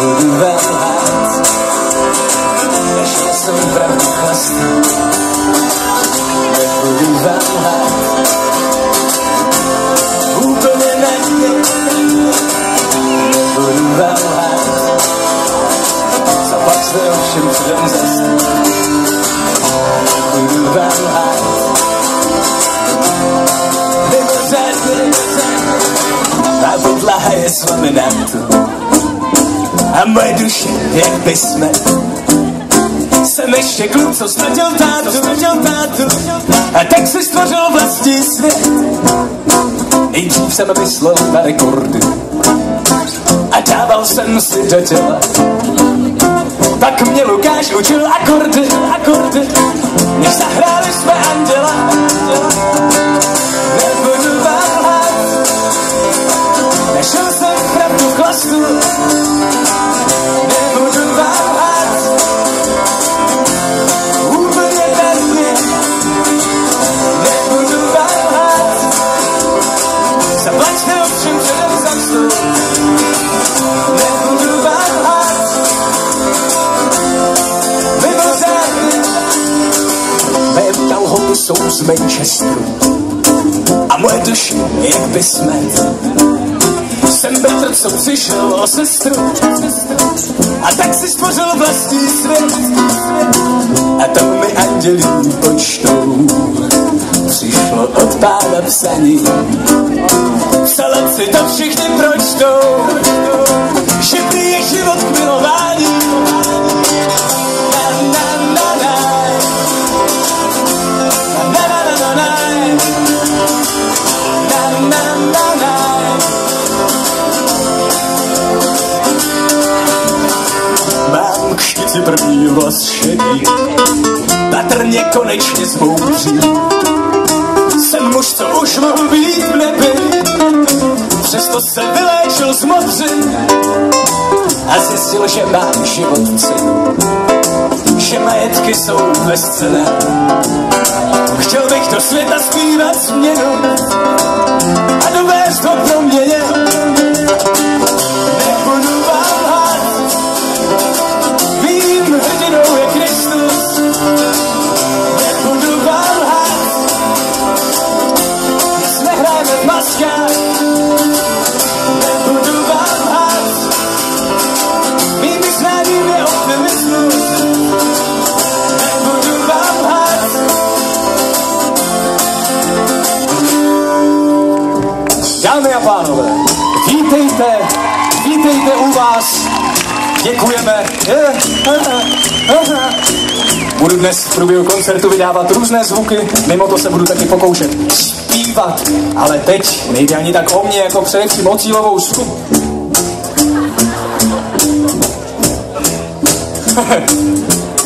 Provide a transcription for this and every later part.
nebudu vám lhát, ještě jsem pravdu chlastný, nebudu vám lhát, úplně nebudu vám lhát, zaplaťte ovšem předem zas, nebudu vám lhát, mimořádně, ta podlaha je s laminátů a moje duše jak písmet. Jsem ještě kluk, co ztratil tátu a tak si stvořil vlastní svět. Nejdřív jsem myslel na rekordy a dával jsem si do těla. Pak mě Lukáš učil akordy, než zahráli jsme anděla. Nebudu vám lhát, našel jsem pravdu v klasu. Nebudu vám lhát, úplně darmě. Nebudu vám lhát, zaplaťte ovšem předem za mstu. Nebudu vám lhát, mimořádně. Mé kalhoty jsou z Manchesteru a moje duše jak Bismet. Jsem bratr, co přišel o sestru a tak si stvořil vlastní svět. A tam mi andělí počtou přišlo od Pána psaní. Psala si to všichni pročtou, že prý je život k milování. Mám k špici první vlas šedý, patrně konečně zbouří. Jsem muž, co už mohl být v nebi, přesto se vyléčil z modřin a zjistil, že mám život cenu, že majetky jsou bezcenné. Chtěl bych do světa zpívat změnu a dovést ho pro mě. Nebudu vám lhát, mým hrdinou je Kristus. Nebudu vám lhát, dnes nehrajeme v maskách. Nebudu vám lhát, mým vyznáním je optimismus. Nebudu vám lhát. Dámy a pánové, vítejte u vás, děkujeme. Budu dnes v průběhu koncertu vydávat různé zvuky, mimo to se budu taky pokoušet zpívat, ale teď nejde ani tak o mě, jako především o cílovou skupinu.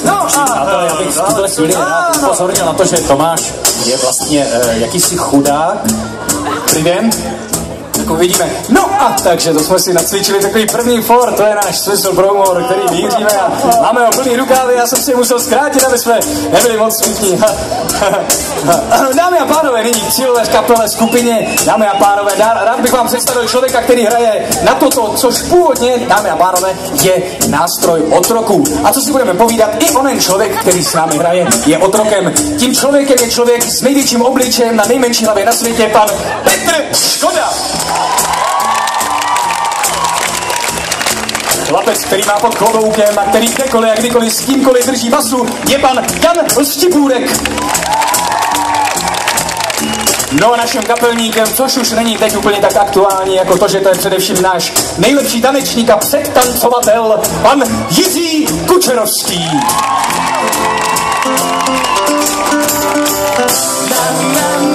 No a já bych v tuhle chvíli rád upozornil na to, že Tomáš je vlastně jakýsi chudák. Dobrý den. Tak uvidíme. No a takže to jsme si nacvičili takový první for, to je náš smysl pro humor, který míříme a máme ho plný rukávy, já jsem si je musel zkrátit, aby jsme nebyli moc smutní. Dámy a pánové, nyní k cílové kapele skupině, dámy a pánové, rád bych vám představil člověka, který hraje na toto, což původně, dámy a pánové, je nástroj otroků. A co si budeme povídat, i onen člověk, který s námi hraje, je otrokem. Tím člověkem je člověk s největším obličejem na nejmenší hlavě na světě, pan Petr Škoda. Chlapec, který má pod kloboukem a který kdekoliv a kdykoliv s kýmkoliv drží basu, je pan Jan Lštipůrek. No a naším kapelníkem, což už není teď úplně tak aktuální, jako to, že to je především náš nejlepší tanečník a předtancovatel, pan Jiří Kučerovský. Na, na, na.